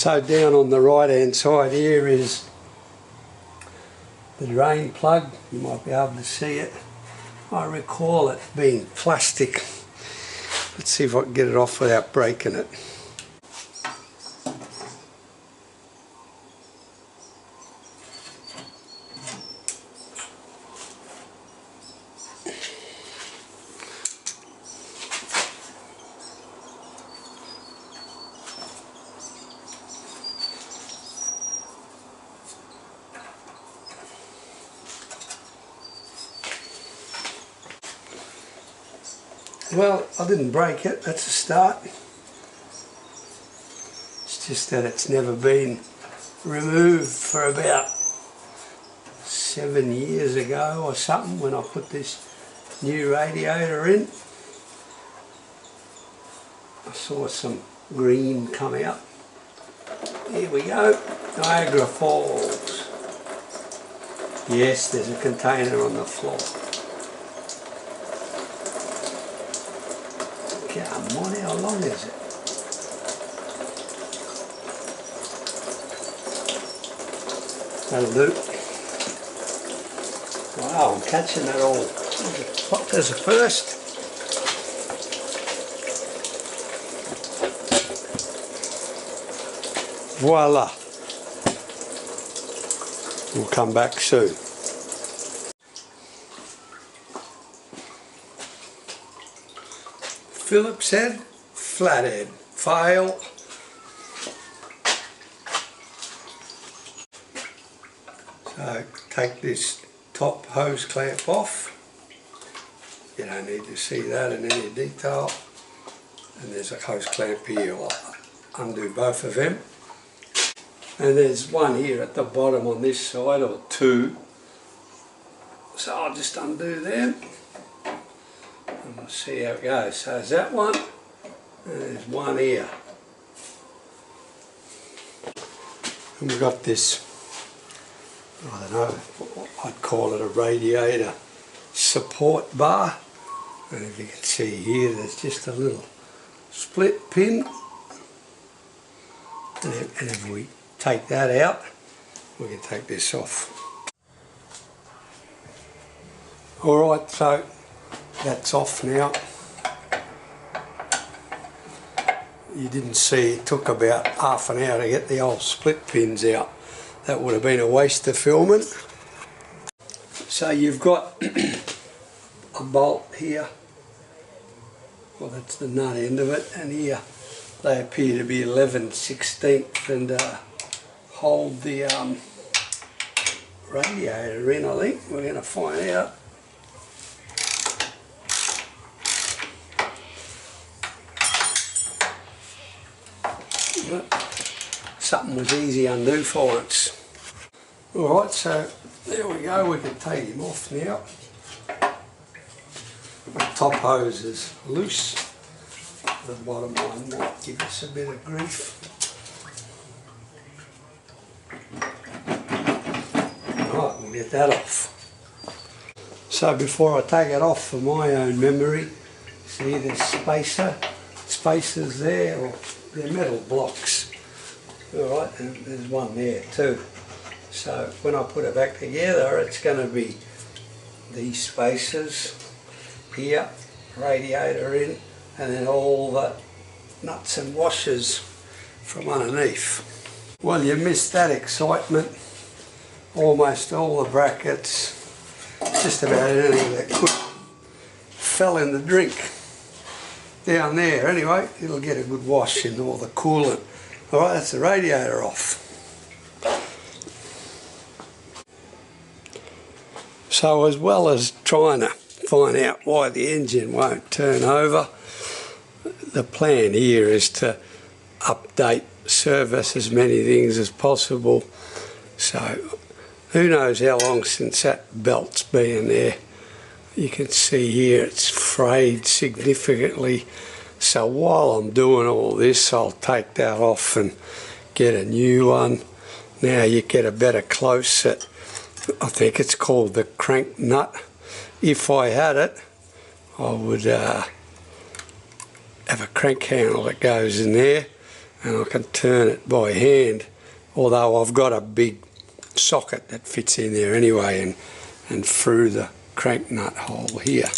So down on the right hand side here is the drain plug. You might be able to see it. I recall it being plastic. Let's see if I can get it off without breaking it. Well, I didn't break it, that's a start. It's just that it's never been removed for about 7 years ago or something when I put this new radiator in. I saw some green come out. Here we go, Niagara Falls. Yes, there's a container on the floor. Come on, how long is it? That'll do. Wow, I'm catching that all. There's a first. Voila. We'll come back soon. Phillips head, flathead, fail. So take this top hose clamp off. You don't need to see that in any detail. And there's a hose clamp here. I'll undo both of them. And there's one here at the bottom on this side, or two. So I'll just undo them. And we'll see how it goes. So there's that one, and there's one here. And we've got this, I don't know, I'd call it a radiator support bar. And if you can see here, there's just a little split pin. And if we take that out, we can take this off. Alright, so that's off now. You didn't see it took about half an hour to get the old split pins out. That would have been a waste of filming. So you've got a bolt here. Well, that's the nut end of it, and here they appear to be 11/16 and hold the radiator in, I think. We're going to find out. Something was easy undo for once. Alright, so there we go, we can take him off now. The top hose is loose. The bottom one might give us a bit of grief. Right, we'll get that off. So before I take it off, for my own memory, see the spacers there, or they're metal blocks. Alright, and there's one there too. So when I put it back together, it's going to be these spacers here, radiator in, and then all the nuts and washers from underneath. Well, you missed that excitement. Almost all the brackets, just about anything that could, fell in the drink down there. Anyway, it'll get a good wash in all the coolant. Alright, that's the radiator off. So as well as trying to find out why the engine won't turn over, the plan here is to update, service as many things as possible. So who knows how long since that belt's been there. You can see here it's frayed significantly. So while I'm doing all this, I'll take that off and get a new one. Now you get a better close at, I think it's called the crank nut. If I had it, I would have a crank handle that goes in there, and I can turn it by hand, although I've got a big socket that fits in there anyway and through the crank nut hole here.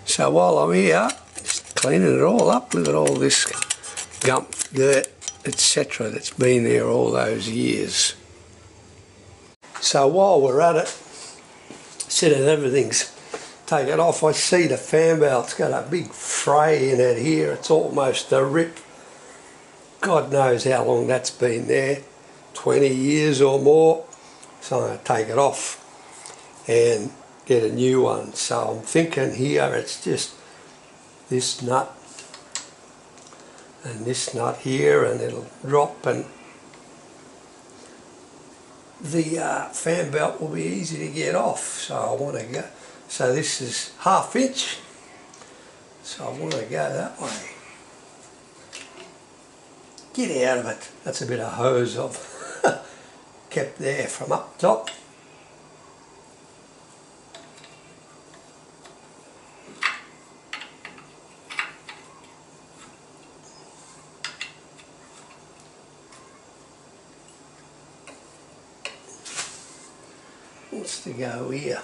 So while I'm here, just cleaning it all up, look at all this gump, dirt, etc. that's been there all those years. So while we're at it, see that everything's taken off, I see the fan belt's got a big fray in it here, it's almost a rip. God knows how long that's been there, 20 years or more. So I'm going to take it off and get a new one. So I'm thinking here it's just this nut and this nut here, and it'll drop, and the fan belt will be easy to get off. So I want to go, so this is 1/2 inch, so I want to go that way. Get out of it. That's a bit of hose I've kept there from up top. What's to go here?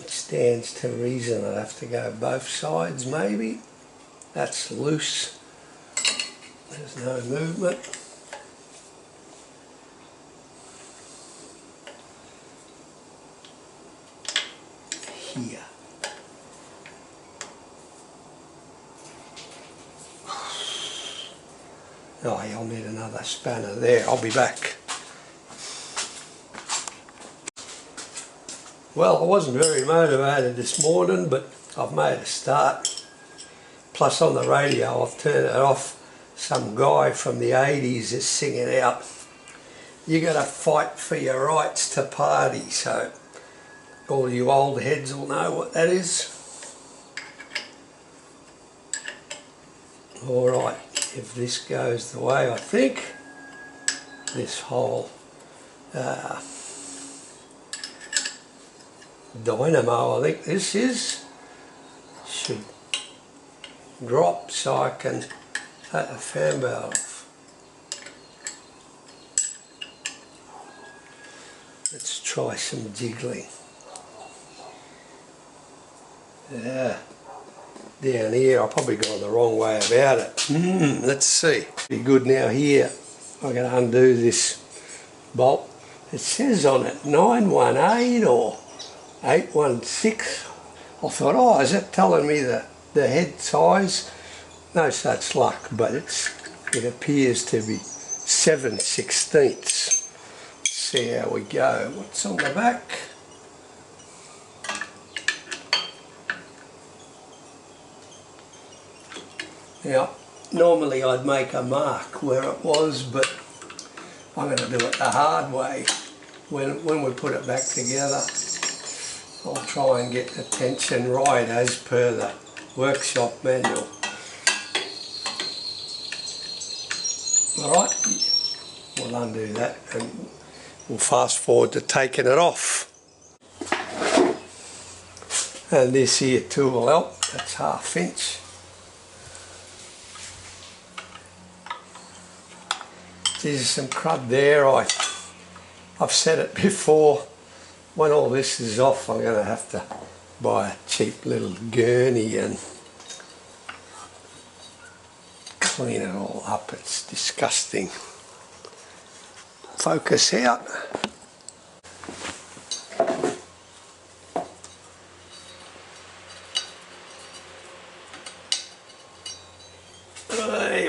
It stands to reason I'd have to go both sides maybe. That's loose. There's no movement. Here. Oh, I'll need another spanner there. I'll be back. Well, I wasn't very motivated this morning, but I've made a start. Plus on the radio, I've turned it off. Some guy from the 80s is singing out, "You gotta fight for your rights to party." So all you old heads will know what that is. Alright, if this goes the way I think, this whole dynamo, I think this is, should drop so I can take the fan belt off. Let's try some jiggling. Yeah, down here I probably gone the wrong way about it. Let's see. Be good now here. I'm going to undo this bolt. It says on it 918 or 816. I thought, oh, is that telling me the head size? No such luck, but it appears to be 7/16. See how we go. What's on the back? Now, normally I'd make a mark where it was, but I'm going to do it the hard way. When we put it back together, I'll try and get the tension right as per the workshop manual. Alright, we'll undo that and we'll fast forward to taking it off. And this here tool will help, that's 1/2 inch. There's some crud there. I've said it before, when all this is off I'm going to have to buy a cheap little gurney and clean it all up. It's disgusting. Focus out.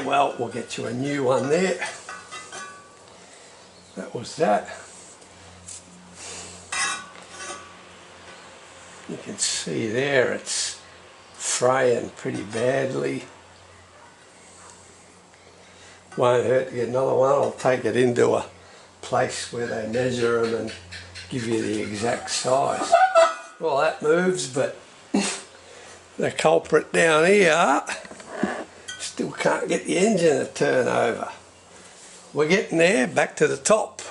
Well, we'll get you a new one there. That was that. You can see there it's fraying pretty badly. Won't hurt to get another one. I'll take it into a place where they measure them and give you the exact size. Well, that moves, but the culprit down here still can't get the engine to turn over. We're getting there, back to the top.